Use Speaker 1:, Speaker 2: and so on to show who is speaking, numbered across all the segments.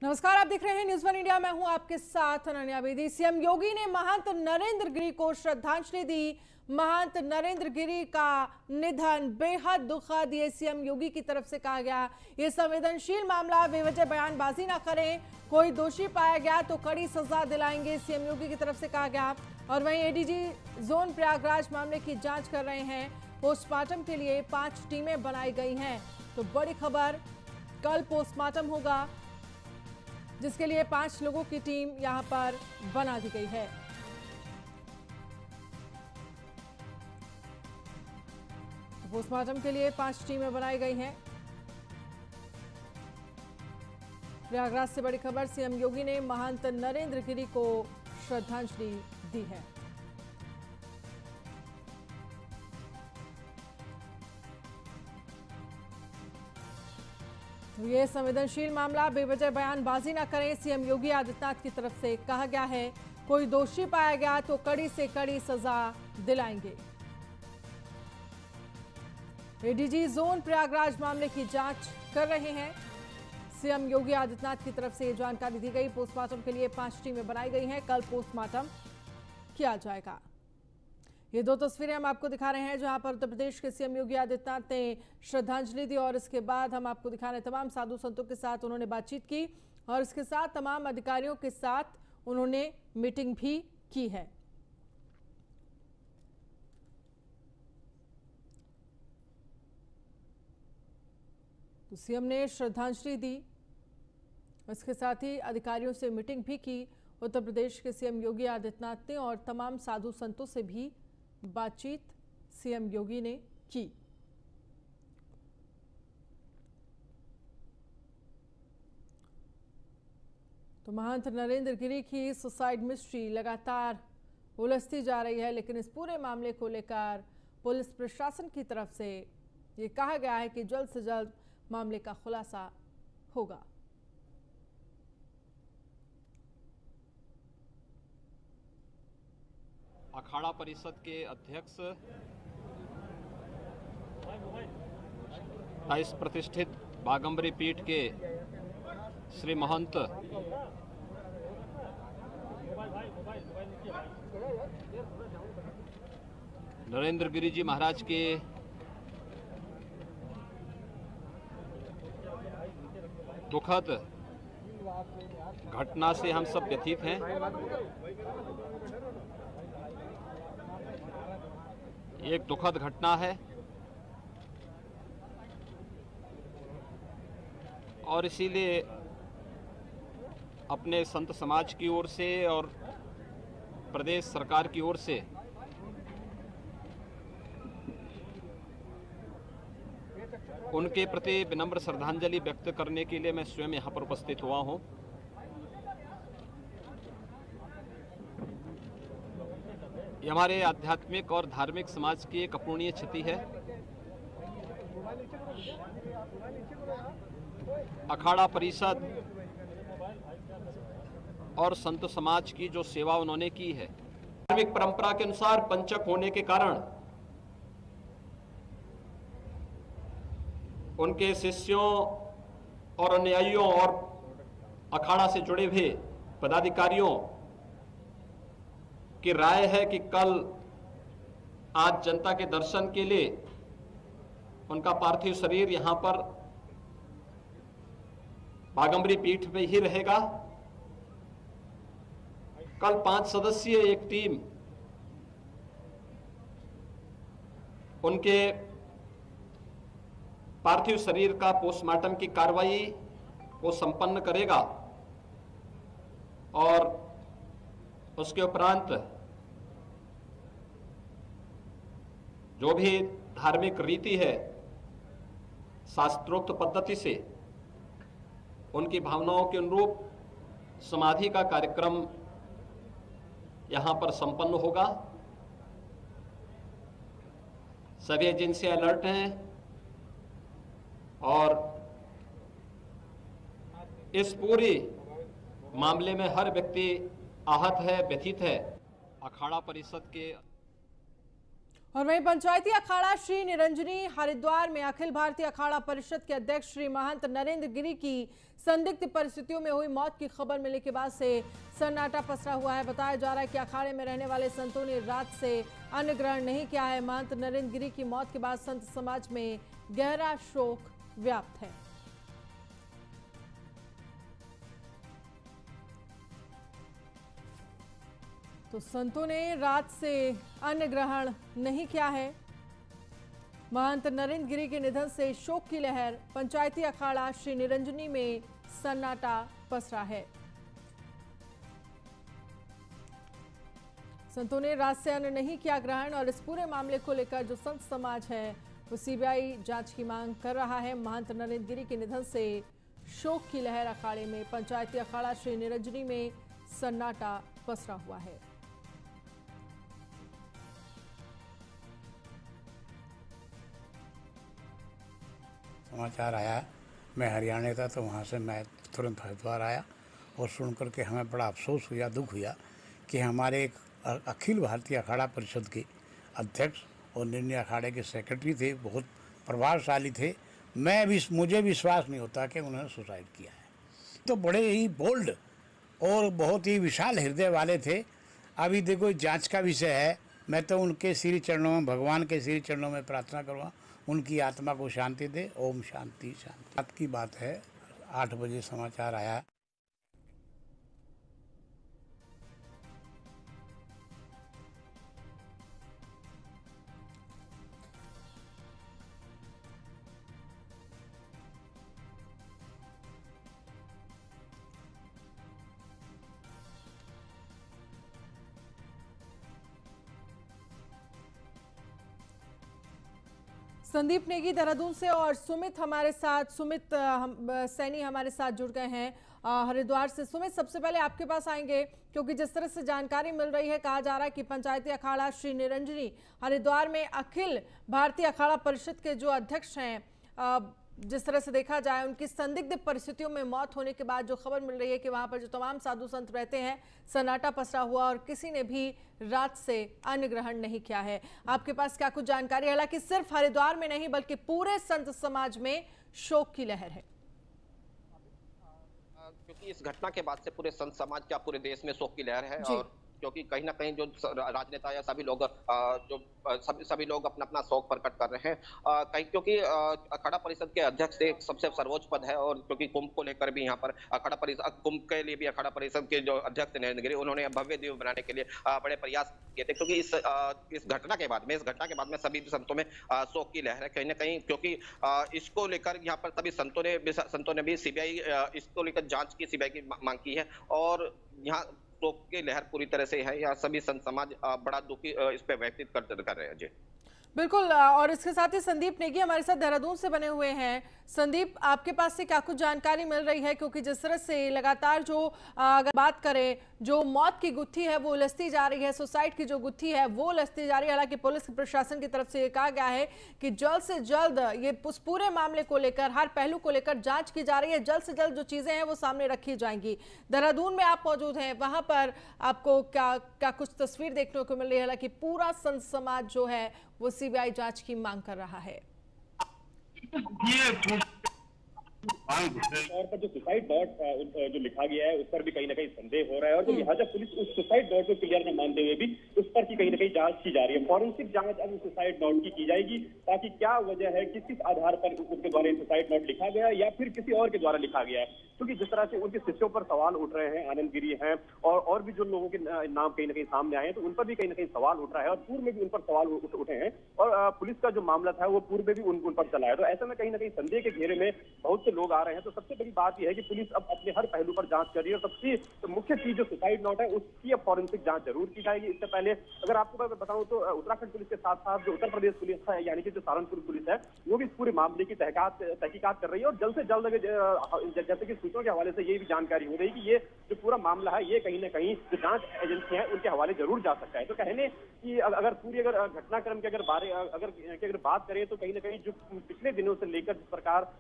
Speaker 1: नमस्कार, आप देख रहे हैं न्यूज़ वन इंडिया। मैं हूं आपके साथ अनन्या बेदी। सीएम योगी ने महंत नरेंद्र गिरी को श्रद्धांजलि दी। महंत नरेंद्र गिरी का निधन बेहद दुखद, ये सीएम योगी की तरफ से कहा गया। ये संवेदनशील मामला, बेवजह बयानबाजी ना करें, कोई दोषी पाया गया तो कड़ी सजा दिलाएंगे, सीएम योगी की तरफ से कहा गया। और वहीं एडीजी जोन प्रयागराज मामले की जांच कर रहे हैं। पोस्टमार्टम के लिए 5 टीमें बनाई गई हैं। तो बड़ी खबर, कल पोस्टमार्टम होगा जिसके लिए 5 लोगों की टीम यहां पर बना दी गई है। पोस्टमार्टम के लिए 5 टीमें बनाई गई हैं। प्रयागराज से बड़ी खबर, सीएम योगी ने महंत नरेंद्र गिरी को श्रद्धांजलि दी है। तो ये संवेदनशील मामला, बेवजह बयानबाजी न करें, सीएम योगी आदित्यनाथ की तरफ से कहा गया है। कोई दोषी पाया गया तो कड़ी से कड़ी सजा दिलाएंगे। एडीजी जोन प्रयागराज मामले की जांच कर रहे हैं। सीएम योगी आदित्यनाथ की तरफ से ये जानकारी दी गई। पोस्टमार्टम के लिए 5 टीमें बनाई गई हैं। कल पोस्टमार्टम किया जाएगा। ये 2 तस्वीरें हम आपको दिखा रहे हैं जहां पर उत्तर प्रदेश के सीएम योगी आदित्यनाथ ने श्रद्धांजलि दी, और इसके बाद हम आपको दिखा रहे हैं तमाम साधु संतों के साथ उन्होंने बातचीत की, और इसके साथ तमाम अधिकारियों के साथ उन्होंने मीटिंग भी की है। तो सीएम ने श्रद्धांजलि दी, इसके साथ ही अधिकारियों से मीटिंग भी की। उत्तर प्रदेश के सीएम योगी आदित्यनाथ ने और तमाम साधु संतों से भी बातचीत सीएम योगी ने की। तो महंत नरेंद्र गिरी की सुसाइड मिस्ट्री लगातार उलझती जा रही है, लेकिन इस पूरे मामले को लेकर पुलिस प्रशासन की तरफ से ये कहा गया है कि जल्द से जल्द मामले का खुलासा होगा।
Speaker 2: अखाड़ा परिषद के अध्यक्ष इस प्रतिष्ठित बागंबरी पीठ के श्री महंत नरेंद्र गिरी जी महाराज के दुखद घटना से हम सब व्यथित हैं। एक दुखद घटना है और इसीलिए अपने संत समाज की ओर से और प्रदेश सरकार की ओर से उनके प्रति विनम्र श्रद्धांजलि व्यक्त करने के लिए मैं स्वयं यहाँ पर उपस्थित हुआ हूँ। ये हमारे आध्यात्मिक और धार्मिक समाज की एक अपूर्णीय क्षति है। अखाड़ा परिषद और संत समाज की जो सेवा उन्होंने की है, धार्मिक परंपरा के अनुसार पंचक होने के कारण उनके शिष्यों और अनुयायियों और अखाड़ा से जुड़े हुए पदाधिकारियों की राय है कि कल आज जनता के दर्शन के लिए उनका पार्थिव शरीर यहां पर बागंबरी पीठ में ही रहेगा। कल 5 सदस्यीय एक टीम उनके पार्थिव शरीर का पोस्टमार्टम की कार्रवाई को संपन्न करेगा और उसके उपरांत जो भी धार्मिक रीति है शास्त्रोक्त पद्धति से उनकी भावनाओं के अनुरूप समाधि का कार्यक्रम यहां पर संपन्न होगा। सभी एजेंसियां अलर्ट हैं और इस पूरी मामले में हर व्यक्ति आहत है, व्यथित है। अखाड़ा परिषद के
Speaker 1: और वहीं पंचायती अखाड़ा श्री निरंजनी हरिद्वार में अखिल भारतीय अखाड़ा परिषद के अध्यक्ष श्री महंत नरेंद्र गिरी की संदिग्ध परिस्थितियों में हुई मौत की खबर मिलने के बाद से सन्नाटा पसरा हुआ है। बताया जा रहा है कि अखाड़े में रहने वाले संतों ने रात से अन्न ग्रहण नहीं किया है। महंत नरेंद्र गिरी की मौत के बाद संत समाज में गहरा शोक व्याप्त है। तो संतों ने रात से अन्न ग्रहण नहीं किया है। महंत नरेंद्र गिरी के निधन से शोक की लहर पंचायती अखाड़ा श्री निरंजनी में सन्नाटा पसरा है। संतों ने रात से अन्न नहीं किया ग्रहण और इस पूरे मामले को लेकर जो संत समाज है वो सीबीआई जांच की मांग कर रहा है। महंत नरेंद्र गिरी के निधन से शोक की लहर अखाड़े में पंचायती अखाड़ा श्री निरंजनी में सन्नाटा पसरा हुआ है।
Speaker 3: समाचार आया, मैं हरियाणा था तो वहाँ से मैं तुरंत हरिद्वार आया और सुन कर के हमें बड़ा अफसोस हुआ, दुख हुआ कि हमारे एक अखिल भारतीय अखाड़ा परिषद के अध्यक्ष और निर्णय अखाड़े के सेक्रेटरी थे, बहुत प्रभावशाली थे। मुझे विश्वास नहीं होता कि उन्होंने सुसाइड किया है। तो बड़े ही बोल्ड और बहुत ही विशाल हृदय वाले थे। अभी देखो जांच का विषय है, मैं तो उनके श्री चरणों में, भगवान के श्री चरणों में प्रार्थना करूँगा उनकी आत्मा को शांति दे। ओम शांति शांति। रात की बात है, 8 बजे समाचार आया।
Speaker 1: संदीप नेगी देहरादून से और सुमित सैनी हमारे साथ जुड़ गए हैं हरिद्वार से। सुमित, सबसे पहले आपके पास आएंगे क्योंकि जिस तरह से जानकारी मिल रही है, कहा जा रहा है कि पंचायती अखाड़ा श्री निरंजनी हरिद्वार में अखिल भारतीय अखाड़ा परिषद के जो अध्यक्ष हैं, जिस तरह से देखा जाए उनकी संदिग्ध परिस्थितियों में मौत होने के बाद जो खबर मिल रही है कि वहां पर जो तमाम साधु संत रहते हैं, सन्नाटा पसरा हुआ और किसी ने भी रात से अन्न ग्रहण नहीं किया है। आपके पास क्या कुछ जानकारी? हालांकि सिर्फ हरिद्वार में नहीं बल्कि पूरे संत समाज में शोक की लहर है,
Speaker 4: क्योंकि इस घटना के बाद से पूरे संत समाज का, पूरे देश में शोक की लहर है। और क्योंकि कहीं ना कहीं जो राजनेता या सभी लोग सभी लोग अपना अपना शोक प्रकट कर रहे हैं, कहीं क्योंकि अखाड़ा परिषद के अध्यक्ष एक सबसे सर्वोच्च पद है। और क्योंकि कुंभ को लेकर भी यहाँ पर अखाड़ा परिषद, कुंभ के लिए भी अखाड़ा परिषद के जो अध्यक्ष नरेंद्र गिरी, उन्होंने भव्य द्वीप बनाने के लिए बड़े प्रयास किए थे। क्योंकि इस घटना के बाद में सभी संतों में शोक की लहर है कहीं ना कहीं। क्योंकि इसको लेकर यहाँ पर सभी संतों ने भी सीबीआई इसको लेकर जांच की, सीबीआई की मांग की है। और यहाँ शोक की लहर पूरी तरह से है, या सभी संत समाज बड़ा दुखी इस पे व्यक्तित कर रहे हैं। जी
Speaker 1: बिल्कुल। और इसके साथ ही संदीप नेगी हमारे साथ देहरादून से बने हुए हैं। संदीप, आपके पास से क्या कुछ जानकारी मिल रही है? क्योंकि जिस तरह से लगातार जो अगर बात करें, जो मौत की गुत्थी है वो उलझती जा रही है, सुसाइड की जो गुत्थी है वो उलझती जा रही है। हालांकि पुलिस प्रशासन की तरफ से ये कहा गया है कि जल्द से जल्द ये उस पूरे मामले को लेकर, हर पहलू को लेकर जांच की जा रही है। जल्द से जल्द जो चीजें हैं वो सामने रखी जाएंगी। देहरादून में आप मौजूद हैं, वहां पर आपको क्या कुछ तस्वीर देखने को मिल रही है? हालांकि पूरा संत समाज जो है वो सीबीआई जांच की मांग कर रहा है।
Speaker 5: तौर पर जो सुसाइड नोट जो लिखा गया है उस पर भी कहीं ना कहीं संदेह हो रहा है। और जो लिहाजा पुलिस उस सुसाइड नोट को क्लियर न मानते हुए भी उस पर की कहीं ना कहीं जांच की जा रही है। फॉरेंसिक जांच अब सुसाइड नोट की जाएगी, ताकि क्या वजह है, किस आधार पर उसके द्वारा सुसाइड नोट लिखा गया या फिर किसी और के द्वारा लिखा गया है। क्योंकि जिस तरह से उनके शिष्यों पर सवाल उठ रहे हैं, आनंद गिरी हैं और भी जो लोगों के नाम कहीं ना कहीं सामने आए हैं, तो उन पर भी कहीं ना कहीं सवाल उठ रहा है। और पूर्व में भी उन पर सवाल उठे हैं और पुलिस का जो मामला था वो पूर्व में भी उन पर चला है। तो ऐसे में कहीं ना कहीं संदेह के घेरे में बहुत से लोग आ रहे हैं। तो सबसे बड़ी बात यह है कि पुलिस अब अपने हर पहलू पर जांच कर रही है। और सबसे मुख्य चीज जो सुसाइड नोट है उसकी अब फॉरेंसिक जांच जरूर की जाएगी। इससे पहले अगर आपको मैं बताऊं तो उत्तराखंड पुलिस के साथ साथ जो उत्तर प्रदेश पुलिस है, यानी कि जो सहारनपुर पुलिस है, वो भी इस पूरे मामले की तहकीकात कर रही है। और जल्द से जल्द जैसे कि सूत्रों के हवाले से ये भी जानकारी हो रही है कि ये जो पूरा मामला है ये कहीं ना कहीं जो जांच एजेंसी है उनके हवाले जरूर जा सकता है। तो कहने कि अगर पूरी घटनाक्रम की अगर बात करें तो कहीं ना कहीं जो पिछले दिनों से लेकर जिस प्रकार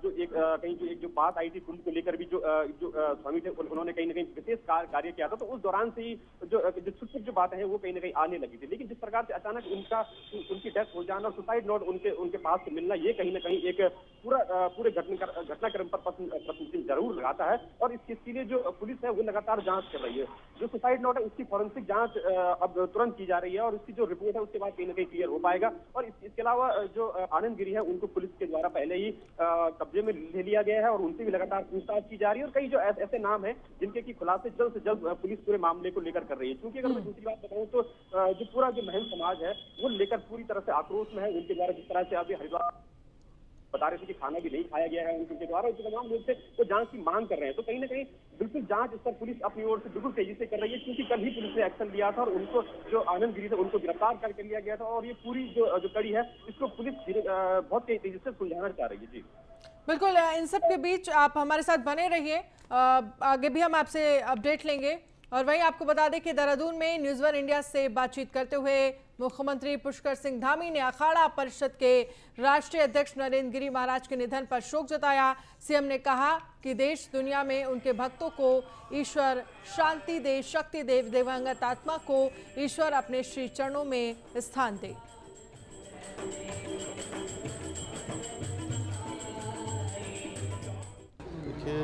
Speaker 5: जो एक कहीं जो बात आई थी कुंभ को लेकर भी जो स्वामी थे उन्होंने कहीं ना कहीं विशेष कार्य किया था, तो उस दौरान से ही जो छुटपुट जो बातें हैं वो कहीं ना कहीं आने लगी थी। लेकिन जिस प्रकार से अचानक उनकी डेथ हो जाना और सुसाइड नोट उनके पास से मिलना, ये कहीं ना कहीं एक पूरे घटनाक्रम पर प्रश्न जरूर लगाता है। और इसके लिए जो पुलिस है वो लगातार जांच कर रही है। जो सुसाइड नोट है उसकी फॉरेंसिक जांच अब तुरंत की जा रही है और उसकी जो रिपोर्ट है उसके बाद कहीं ना कहीं क्लियर हो पाएगा। और इसके अलावा जो आनंद गिरी है उनको पुलिस के द्वारा पहले ही कब्जे में ले लिया गया है और उनसे भी लगातार पूछताछ की जा रही है। और कई जो ऐसे नाम हैं जिनके की खुलासे जल्द से जल्द पुलिस पूरे मामले को लेकर कर रही है। क्योंकि अगर मैं दूसरी बात बताऊं तो जो पूरा जो महंत समाज है वो लेकर पूरी तरह से आक्रोश में है। उनके द्वारा जिस तरह से अभी हरिद्वार बता रहे थे कि खाना भी नहीं खाया गया है उनके द्वारा, उनके तमाम लोग से तो जांच की मांग कर रहे हैं। तो कहीं ना कहीं बिल्कुल जांच इस पर पुलिस अपनी ओर से बिल्कुल तेजी से कर रही है, क्योंकि कल ही पुलिस ने एक्शन लिया था और उनको जो आनंद गिरी थे उनको गिरफ्तार करके लिया गया था। और ये पूरी जो कड़ी है इसको पुलिस बहुत तेजी से सुलझाना चाह रही है। जी
Speaker 1: बिल्कुल, इन सब के बीच आप हमारे साथ बने रहिए, आगे भी हम आपसे अपडेट लेंगे। और वहीं आपको बता दें कि देहरादून में न्यूज़1 इंडिया से बातचीत करते हुए मुख्यमंत्री पुष्कर सिंह धामी ने अखाड़ा परिषद के राष्ट्रीय अध्यक्ष नरेंद्र गिरी महाराज के निधन पर शोक जताया। सीएम ने कहा कि देश दुनिया में उनके भक्तों को ईश्वर शांति दे, शक्ति दे, दिवंगत आत्मा को ईश्वर अपने श्री चरणों में स्थान दे।
Speaker 6: देखिए,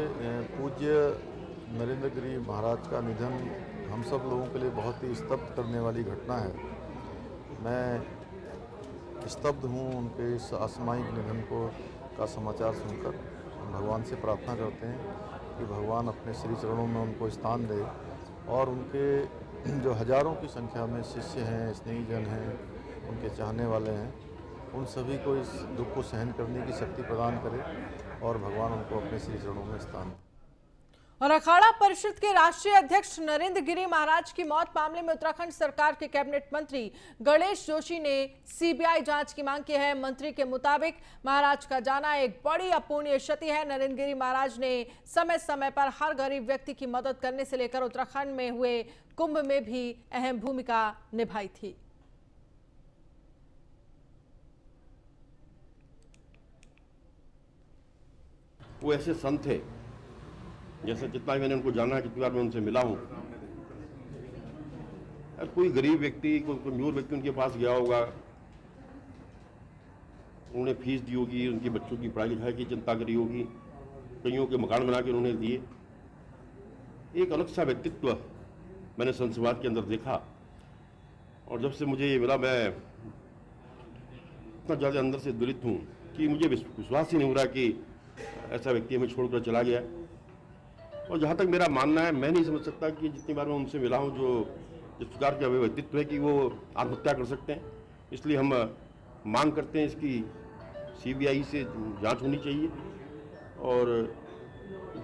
Speaker 6: पूज्य नरेंद्र गिरी महाराज का निधन हम सब लोगों के लिए बहुत ही स्तब्ध करने वाली घटना है। मैं स्तब्ध हूँ उनके इस असामयिक निधन का समाचार सुनकर। हम भगवान से प्रार्थना करते हैं कि भगवान अपने श्री चरणों में उनको स्थान दे और उनके जो हजारों की संख्या में शिष्य हैं, स्नेहीजन हैं, उनके चाहने वाले हैं, उन सभी को इस दुख को सहन करने की शक्ति प्रदान करे और भगवान उनको अपने श्री चरणों में स्थान दे।
Speaker 1: और अखाड़ा परिषद के राष्ट्रीय अध्यक्ष नरेंद्र गिरी महाराज की मौत मामले में उत्तराखंड सरकार के कैबिनेट मंत्री गणेश जोशी ने सीबीआई जांच की मांग की है। मंत्री के मुताबिक महाराज का जाना एक बड़ी अपूर्णीय क्षति है। नरेंद्र गिरी महाराज ने समय समय पर हर गरीब व्यक्ति की मदद करने से लेकर उत्तराखंड में हुए कुंभ में भी अहम भूमिका निभाई थी।
Speaker 7: वो ऐसे संत थे, जैसे जितना मैंने उनको जाना, कितनी बार मैं उनसे मिला हूँ, कोई गरीब व्यक्ति, कोई कमजोर व्यक्ति उनके पास गया होगा, उन्होंने फीस दी होगी, उनके बच्चों की पढ़ाई लिखाई की चिंता करी होगी, कईयों के मकान बना के उन्होंने दिए। एक अलग सा व्यक्तित्व मैंने संत समाज के अंदर देखा। और जब से मुझे ये मिला, मैं इतना ज़्यादा अंदर से दुलित हूँ कि मुझे विश्वास ही नहीं हो रहा कि ऐसा व्यक्ति हमें छोड़कर चला गया। और जहाँ तक मेरा मानना है, मैं नहीं समझ सकता कि जितनी बार मैं उनसे मिला हूँ, जो जिस प्रकार के व्यक्तित्व है कि वो आत्महत्या कर सकते हैं। इसलिए हम मांग करते हैं इसकी सीबीआई से जांच होनी चाहिए और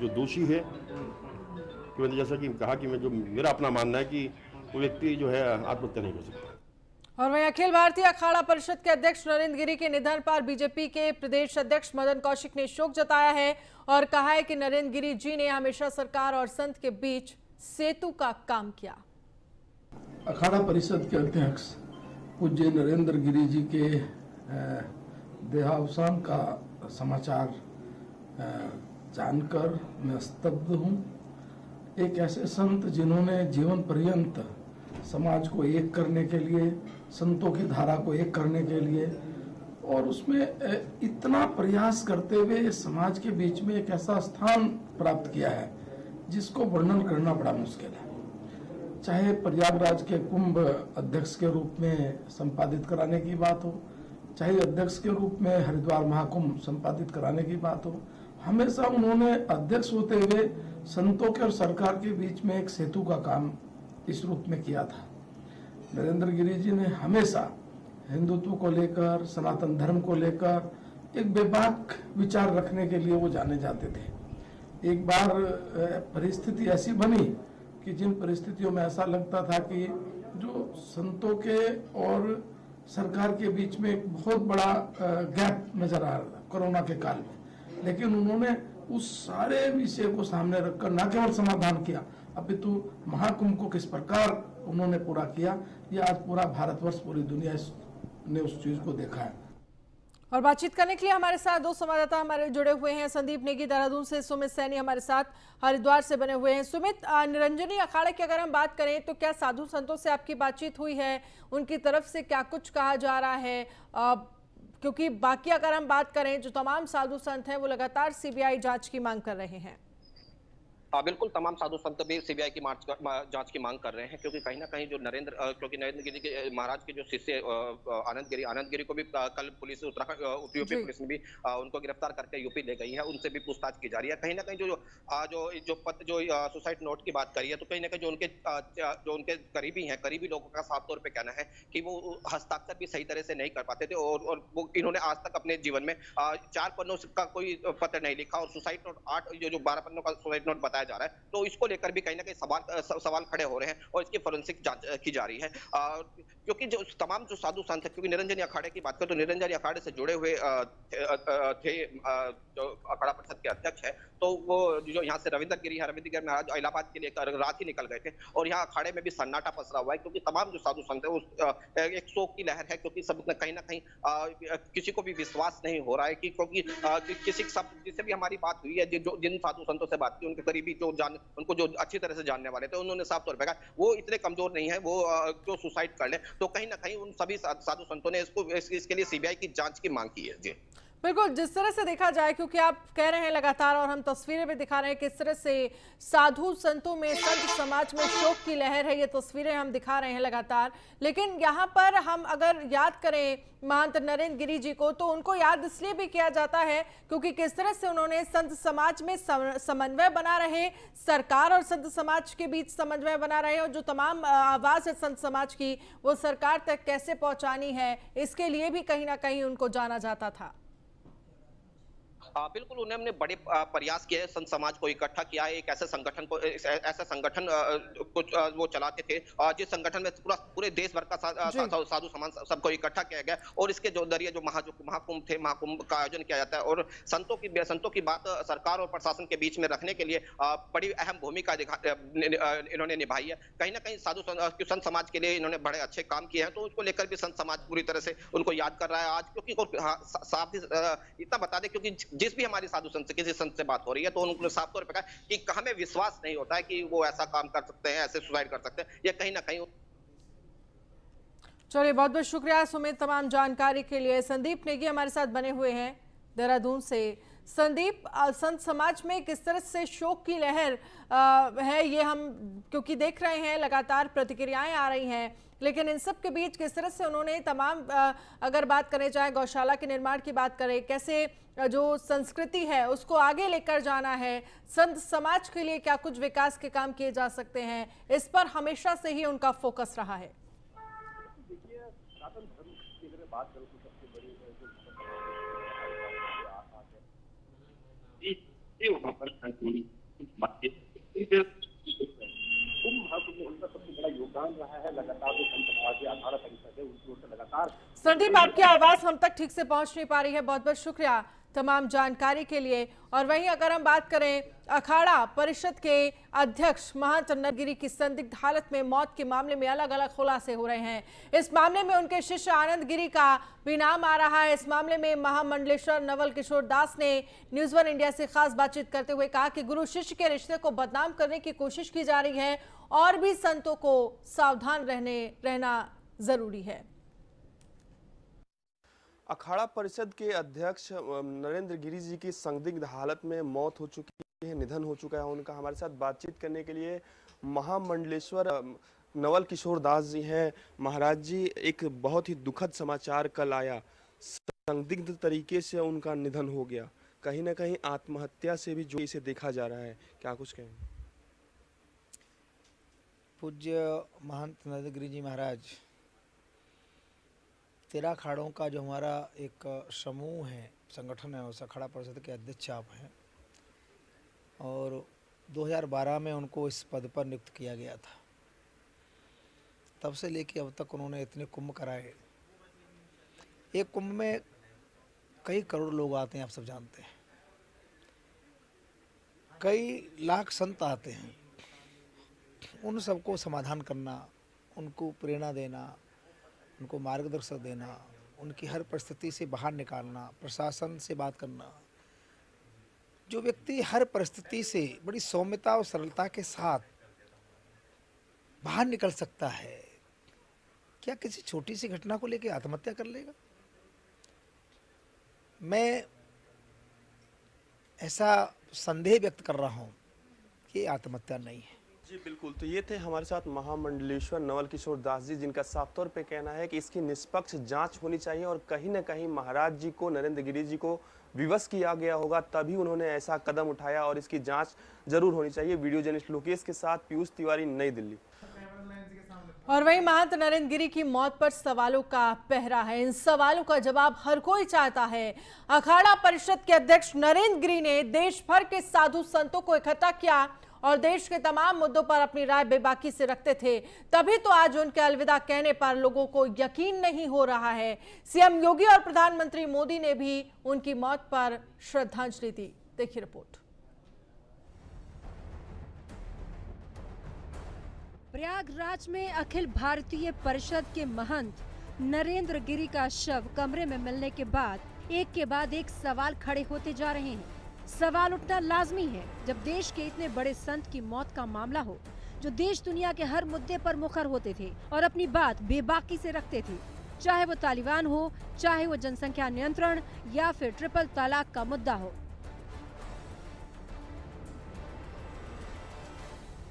Speaker 7: जो दोषी है, कि मैंने जैसा कि कहा कि मैं जो मेरा अपना मानना है कि वो व्यक्ति जो है आत्महत्या नहीं कर सकता।
Speaker 1: और वहीं अखिल भारतीय अखाड़ा परिषद के अध्यक्ष नरेंद्र गिरी के निधन पर बीजेपी के प्रदेश अध्यक्ष मदन कौशिक ने शोक जताया है और कहा है कि नरेंद्र गिरी जी ने हमेशा सरकार और संत के बीच सेतु का काम किया।
Speaker 8: अखाड़ा परिषद के अध्यक्ष पूज्य नरेंद्र गिरी जी के देहावसान का समाचार जानकर मैं स्तब्ध हूँ। एक ऐसे संत जिन्होंने जीवन पर्यंत समाज को एक करने के लिए, संतों की धारा को एक करने के लिए और उसमें इतना प्रयास करते हुए समाज के बीच में एक ऐसा स्थान प्राप्त किया है जिसको वर्णन करना बड़ा मुश्किल है। चाहे प्रयागराज के कुंभ अध्यक्ष के रूप में संपादित कराने की बात हो, चाहे अध्यक्ष के रूप में हरिद्वार महाकुंभ संपादित कराने की बात हो, हमेशा उन्होंने अध्यक्ष होते हुए संतों के और सरकार के बीच में एक सेतु का काम इस रूप में किया था। नरेंद्र गिरी जी ने हमेशा हिंदुत्व को लेकर, सनातन धर्म को लेकर एक बेबाक विचार रखने के लिए वो जाने जाते थे। एक बार परिस्थिति ऐसी बनी कि जिन परिस्थितियों में ऐसा लगता था कि जो संतों के और सरकार के बीच में एक बहुत बड़ा गैप नजर आ रहा था कोरोना के काल में, लेकिन उन्होंने उस सारे विषय को सामने रखकर न केवल समाधान किया, अपितु महाकुंभ को किस प्रकार उन्होंने पूरा किया, ये आज पूरा भारतवर्ष, पूरी दुनिया ने उस चीज को देखा है।
Speaker 1: और बातचीत करने के लिए हमारे साथ दो संवाददाता हमारे जुड़े हुए हैं। संदीप नेगी देहरादून से, सुमित सैनी हमारे साथ हरिद्वार से बने हुए हैं। सुमित, निरंजनी अखाड़े की अगर हम बात करें तो क्या साधु संतों से आपकी बातचीत हुई है? उनकी तरफ से क्या कुछ कहा जा रहा है? क्योंकि बाकी अगर हम बात करें, जो तमाम साधु संत हैं वो लगातार सीबीआई जांच की मांग कर रहे हैं।
Speaker 4: बिल्कुल, तमाम साधु संत भी सीबीआई की जांच की मांग कर रहे हैं, क्योंकि कहीं ना कहीं जो क्योंकि नरेंद्र गिरी के महाराज के जो शिष्य आनंद गिरी को भी कल पुलिस उत्तराखंड यूपी पुलिस ने भी उनको गिरफ्तार करके यूपी ले गई है। उनसे भी पूछताछ की जा रही है। कहीं ना कहीं जो सुसाइड नोट की बात करी है, तो कहीं ना कहीं जो उनके करीबी लोगों का साफ तौर पर कहना है कि वो हस्ताक्षर भी सही तरह से नहीं कर पाते थे और वो इन्होंने आज तक अपने जीवन में 4 पन्नों का कोई पत्र नहीं लिखा। और सुसाइड नोट 8 जो 12 पन्नों का सुसाइड नोट बताया जा रहा है, तो इसको लेकर भी कहीं ना कहीं सवाल खड़े हो रहे हैं और इसकी फोरेंसिक जांच की जा रही है। क्योंकि जो तमाम जो साधु संत है, क्योंकि निरंजनी अखाड़े की बात करें तो निरंजनी अखाड़े से जुड़े हुए थे जो अखाड़ा परिषद के अध्यक्ष है, तो वो जो यहाँ से रविंद्र गिरी महाराज इलाहाबाद के लिए रात ही निकल गए थे और यहाँ अखाड़े में भी सन्नाटा पसरा हुआ है, क्योंकि तमाम जो साधु संत है एक शोक की लहर है। क्योंकि सब कहीं ना कहीं किसी को भी विश्वास नहीं हो रहा है कि क्योंकि किसी जिससे भी हमारी बात हुई है, जिन साधु संतों से बात की, उनके करीबी उनको जो अच्छी तरह से जानने वाले थे, उन्होंने साफ तौर पर कहा वो इतने कमजोर नहीं है वो जो सुसाइड कर ले। तो कहीं ना कहीं उन सभी साधु संतों ने इसके लिए सीबीआई की जांच की मांग की है। जी
Speaker 1: बिल्कुल, जिस तरह से देखा जाए, क्योंकि आप कह रहे हैं लगातार और हम तस्वीरें भी दिखा रहे हैं किस तरह से साधु संतों में, संत समाज में शोक की लहर है, ये तस्वीरें हम दिखा रहे हैं लगातार। लेकिन यहाँ पर हम अगर याद करें महंत नरेंद्र गिरी जी को, तो उनको याद इसलिए भी किया जाता है क्योंकि किस तरह से उन्होंने संत समाज में समन्वय बना रहे, सरकार और संत समाज के बीच समन्वय बना रहे, और जो तमाम आवाज है संत समाज की वो सरकार तक कैसे पहुंचानी है, इसके लिए भी कहीं ना कहीं उनको जाना जाता था।
Speaker 4: बिल्कुल, उन्होंने बड़े प्रयास किए, संत समाज को इकट्ठा किया। एक ऐसे संगठन कुछ वो चलाते थे जिस संगठन में पूरे देश भर का साधु समाज सबको इकट्ठा किया गया और इसके जो जरिए जो महाकुंभ थे, महाकुंभ का आयोजन किया जाता है और संतों की बात सरकार और प्रशासन के बीच में रखने के लिए बड़ी अहम भूमिका इन्होंने निभाई है। कहीं ना कहीं संत समाज के लिए इन्होंने बड़े अच्छे काम किए हैं, तो उसको लेकर भी संत समाज पूरी तरह से उनको याद कर रहा है आज। क्योंकि साफ इतना बता दें, क्योंकि जिस भी हमारी साधु संत से किसी संत से बात हो रही है तो उन्होंने साफ तौर पर कहा कि हमें विश्वास नहीं होता है कि वो ऐसा काम कर सकते हैं, ऐसे सुसाइड कर सकते हैं। ये कहीं ना कहीं।
Speaker 1: चलिए, बहुत बहुत शुक्रिया सुमित तमाम जानकारी के लिए। संदीप नेगी हमारे साथ बने हुए हैं देहरादून से। संदीप, संत समाज में किस तरह से शोक की लहर है, ये हम क्योंकि देख रहे हैं, लगातार प्रतिक्रियाएं आ रही हैं, लेकिन इन सब के बीच किस तरह से उन्होंने तमाम अगर बात करें, चाहे गौशाला के निर्माण की बात करें, कैसे जो संस्कृति है उसको आगे लेकर जाना है, संत समाज के लिए क्या कुछ विकास के काम किए जा सकते हैं, इस पर हमेशा से ही उनका फोकस रहा है।
Speaker 5: देखिए, सनातन धर्म की अगर बात करूं तो सबसे बड़ी उनका सबसे बड़ा योगदान रहा है। लगातार जो संत समाज के अखाड़ा परिषद है उनकी ओर से लगातार।
Speaker 1: संदीप, आपकी आवाज हम तक ठीक से पहुंच नहीं पा रही है, बहुत बहुत शुक्रिया तमाम जानकारी के लिए। और वहीं अगर हम बात करें अखाड़ा परिषद के अध्यक्ष महंत नरेंद्र गिरी की संदिग्ध हालत में मौत के मामले में अलग अलग खुलासे हो रहे हैं। इस मामले में उनके शिष्य आनंद गिरी का भी नाम आ रहा है। इस मामले में महामंडलेश्वर नवल किशोर दास ने न्यूज़ 1 इंडिया से खास बातचीत करते हुए कहा कि गुरु शिष्य के रिश्ते को बदनाम करने की कोशिश की जा रही है और भी संतों को सावधान रहना जरूरी है।
Speaker 9: अखाड़ा परिषद के अध्यक्ष नरेंद्र गिरी जी की संदिग्ध हालत में मौत हो चुकी है, निधन हो चुका है उनका। हमारे साथ बातचीत करने के लिए महामंडलेश्वर नवल किशोर दास जी हैं। महाराज जी, एक बहुत ही दुखद समाचार कल आया, संदिग्ध तरीके से उनका निधन हो गया, कहीं ना कहीं आत्महत्या से भी जो इसे देखा जा रहा है, क्या कुछ कहें?
Speaker 10: पूज्य महंत नरेंद्र गिरी जी महाराज 13 अखाड़ों का जो हमारा एक समूह है, संगठन है, उस अखाड़ा परिषद के अध्यक्ष आप हैं और 2012 में उनको इस पद पर नियुक्त किया गया था। तब से लेके अब तक उन्होंने इतने कुंभ कराए। एक कुंभ में कई करोड़ लोग आते हैं, आप सब जानते हैं, कई लाख संत आते हैं। उन सबको समाधान करना, उनको प्रेरणा देना, उनको मार्गदर्शन देना, उनकी हर परिस्थिति से बाहर निकालना, प्रशासन से बात करना। जो व्यक्ति हर परिस्थिति से बड़ी सौम्यता और सरलता के साथ बाहर निकल सकता है, क्या किसी छोटी सी घटना को लेकर आत्महत्या कर लेगा? मैं ऐसा संदेह व्यक्त कर रहा हूं कि आत्महत्या नहीं है।
Speaker 9: जी बिल्कुल, तो ये थे हमारे साथ महामंडलेश्वर नवल किशोर दास जी, जिनका साफ तौर पे कहना है कि इसकी निष्पक्ष जांच होनी चाहिए और कहीं ना कहीं महाराज जी को, नरेंद्र गिरी जी को विवश किया गया होगा, तभी उन्होंने ऐसा कदम उठाया और इसकी जांच जरूर होनी चाहिए। वीडियो जर्नलिस्ट लोकेश के साथ पीयूष तिवारी, नई दिल्ली।
Speaker 1: और वहीं महंत नरेंद्र गिरी की मौत पर सवालों का पहरा है। इन सवालों का जवाब हर कोई चाहता है। अखाड़ा परिषद के अध्यक्ष नरेंद्र गिरी ने देश भर के साधु संतों को इकट्ठा किया और देश के तमाम मुद्दों पर अपनी राय बेबाकी से रखते थे। तभी तो आज उनके अलविदा कहने पर लोगों को यकीन नहीं हो रहा है। सीएम योगी और प्रधानमंत्री मोदी ने भी उनकी मौत पर श्रद्धांजलि दी। देखिए रिपोर्ट।
Speaker 11: प्रयागराज में अखिल भारतीय परिषद के महंत नरेंद्र गिरी का शव कमरे में मिलने के बाद एक के बाद एक सवाल खड़े होते जा रहे हैं। सवाल उठना लाजमी है जब देश के इतने बड़े संत की मौत का मामला हो, जो देश दुनिया के हर मुद्दे पर मुखर होते थे और अपनी बात बेबाकी से रखते थे, चाहे वो तालिबान हो, चाहे वो जनसंख्या नियंत्रण या फिर ट्रिपल तलाक का मुद्दा हो।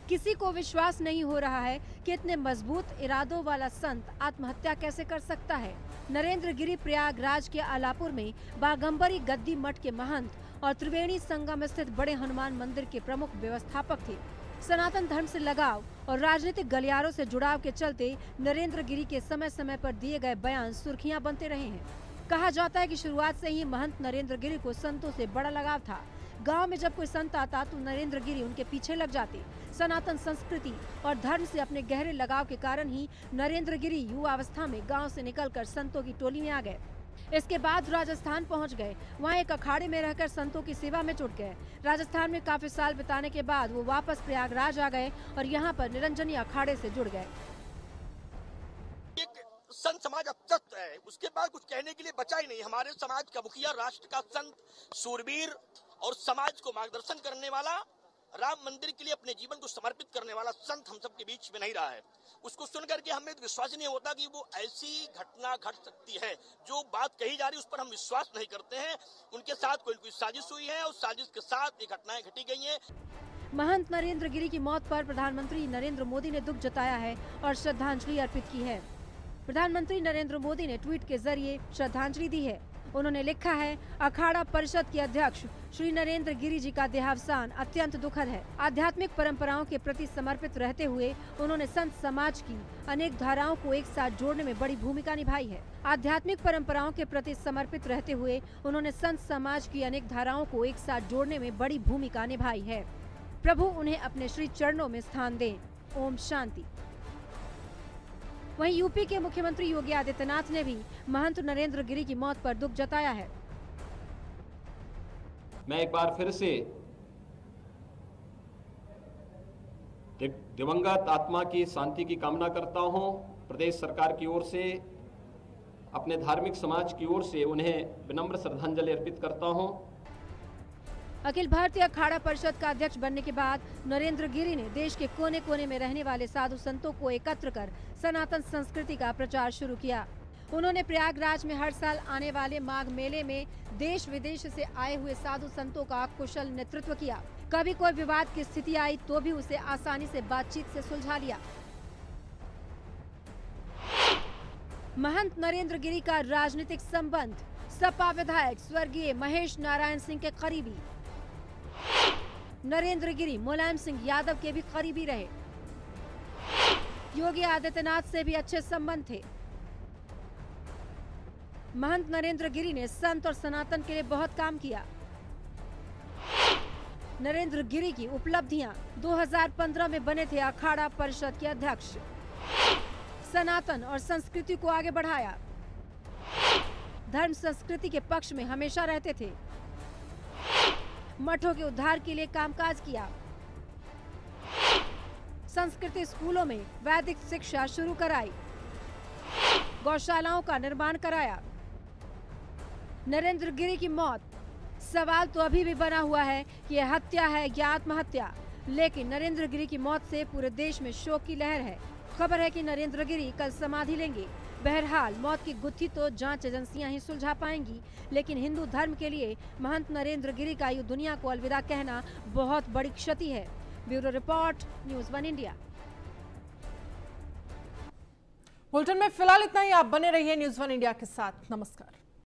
Speaker 11: किसी को विश्वास नहीं हो रहा है कि इतने मजबूत इरादों वाला संत आत्महत्या कैसे कर सकता है। नरेंद्र गिरी प्रयागराज के आलापुर में बागंबरी गद्दी मठ के महंत और त्रिवेणी संगम स्थित बड़े हनुमान मंदिर के प्रमुख व्यवस्थापक थे। सनातन धर्म से लगाव और राजनीतिक गलियारों से जुड़ाव के चलते नरेंद्र गिरी के समय समय पर दिए गए बयान सुर्खियां बनते रहे हैं। कहा जाता है कि शुरुआत से ही महंत नरेंद्र गिरी को संतों से बड़ा लगाव था। गांव में जब कोई संत आता तो नरेंद्र गिरी उनके पीछे लग जाते। सनातन संस्कृति और धर्म से अपने गहरे लगाव के कारण ही नरेंद्र गिरी युवावस्था में गांव से निकलकर संतों की टोली में आ गए। इसके बाद राजस्थान पहुंच गए। वहां एक अखाड़े में रहकर संतों की सेवा में जुट गए। राजस्थान में काफी साल बिताने के बाद वो वापस प्रयागराज आ गए और यहाँ पर निरंजनी अखाड़े से जुड़ गए।
Speaker 12: संत समाज अब तक है, उसके बाद कुछ कहने के लिए बचा ही नहीं। हमारे समाज का मुखिया, राष्ट्र का संत, सूरवीर और समाज को मार्गदर्शन करने वाला, राम मंदिर के लिए अपने जीवन को समर्पित करने वाला संत हम सब के बीच में नहीं रहा है। उसको सुनकर के हमें विश्वास नहीं होता कि वो ऐसी घटना घट सकती है। जो बात कही जा रही है उस पर हम विश्वास नहीं करते हैं। उनके साथ कोई साजिश हुई है और साजिश के साथ ये घटनाएं घटी गई हैं।
Speaker 11: महंत नरेंद्र गिरी की मौत पर प्रधानमंत्री नरेंद्र मोदी ने दुख जताया है और श्रद्धांजलि अर्पित की है। प्रधानमंत्री नरेंद्र मोदी ने ट्वीट के जरिए श्रद्धांजलि दी है। उन्होंने लिखा है, अखाड़ा परिषद के अध्यक्ष श्री नरेंद्र गिरी जी का देहावसान अत्यंत दुखद है। आध्यात्मिक परंपराओं के प्रति समर्पित रहते हुए उन्होंने संत समाज की अनेक धाराओं को एक साथ जोड़ने में बड़ी भूमिका निभाई है। आध्यात्मिक परंपराओं के प्रति समर्पित रहते हुए उन्होंने संत समाज की अनेक धाराओं को एक साथ जोड़ने में बड़ी भूमिका निभाई है। प्रभु उन्हें अपने श्री चरणों में स्थान दें। ओम शांति। वहीं यूपी के मुख्यमंत्री योगी आदित्यनाथ ने भी महंत नरेंद्र गिरी की मौत पर दुख जताया है।
Speaker 2: मैं एक बार फिर से दिवंगत आत्मा की शांति की कामना करता हूं। प्रदेश सरकार की ओर से, अपने धार्मिक समाज की ओर से उन्हें विनम्र श्रद्धांजलि अर्पित करता हूं।
Speaker 11: अखिल भारतीय अखाड़ा परिषद का अध्यक्ष बनने के बाद नरेंद्र गिरी ने देश के कोने कोने में रहने वाले साधु संतों को एकत्र कर सनातन संस्कृति का प्रचार शुरू किया। उन्होंने प्रयागराज में हर साल आने वाले माघ मेले में देश विदेश से आए हुए साधु संतों का कुशल नेतृत्व किया। कभी कोई विवाद की स्थिति आई तो भी उसे आसानी से बातचीत से सुलझा लिया। महंत नरेंद्र गिरी का राजनीतिक संबंध सपा विधायक स्वर्गीय महेश नारायण सिंह के करीबी। नरेंद्र गिरी मुलायम सिंह यादव के भी करीबी रहे। योगी आदित्यनाथ से भी अच्छे संबंध थे। महंत नरेंद्र गिरी ने संत और सनातन के लिए बहुत काम किया। नरेंद्र गिरी की उपलब्धियां 2015 में बने थे अखाड़ा परिषद के अध्यक्ष। सनातन और संस्कृति को आगे बढ़ाया। धर्म संस्कृति के पक्ष में हमेशा रहते थे। मठों के उद्धार के लिए कामकाज किया। संस्कृति स्कूलों में वैदिक शिक्षा शुरू कराई। गौशालाओं का निर्माण कराया। नरेंद्र गिरी की मौत। सवाल तो अभी भी बना हुआ है कि यह हत्या है या आत्महत्या, लेकिन नरेंद्र गिरी की मौत से पूरे देश में शोक की लहर है। खबर है कि नरेंद्र गिरी कल समाधि लेंगे। बहरहाल मौत की गुत्थी तो जांच एजेंसियां ही सुलझा पाएंगी, लेकिन हिंदू धर्म के लिए महंत नरेंद्र गिरी का युग दुनिया को अलविदा कहना बहुत बड़ी क्षति है। Bureau report, news 1 India.
Speaker 1: Bulletin में फिलहाल इतना ही। आप बने रहिए न्यूज़ 1 इंडिया के साथ। नमस्कार।